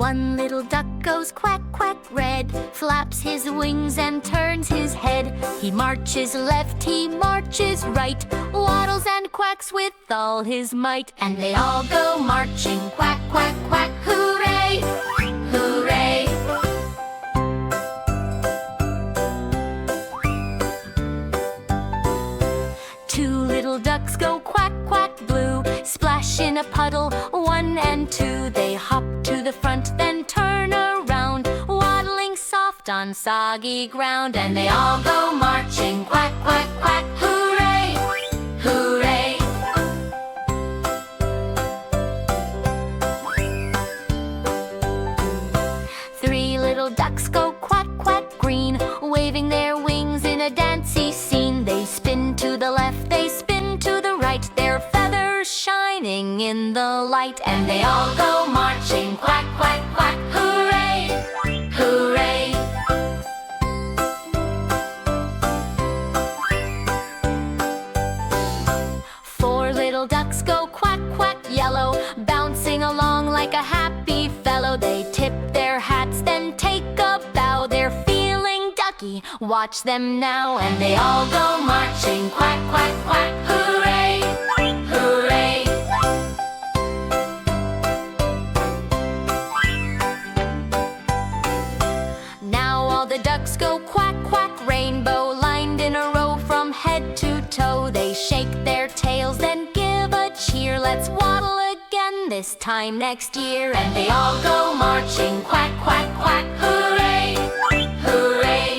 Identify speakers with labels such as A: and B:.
A: One little duck goes quack, quack, red, flaps his wings and turns his head. He marches left, he marches right, waddles and quacks with all his might. And they all go marching, quack, quack, quack, hooray, hooray. Two little ducks go quack, quack, blue, splash in a puddle, 1 and 2. They hop to the front, then turn around, waddling soft on soggy ground. And they all go marching, quack, quack, quack, hooray, hooray. Three little ducks go quack, quack, green, waving their wings in a dancy scene. They spin to the left, they spin to the right, their feathers shining in the light. And they all go marching, quack, quack, quack, hooray, hooray. Four little ducks go quack, quack, yellow, bouncing along like a happy fellow. They tip their hats, then take a bow. They're feeling ducky, watch them now. And they all go marching, quack, quack, quack, hooray, hooray. Now all the ducks go quack, quack, rainbow, lined in a row from head to toe. They shake their tails, then give a cheer. Let's waddle again, this time next year. And they all go marching, quack, quack, quack, hooray, hooray.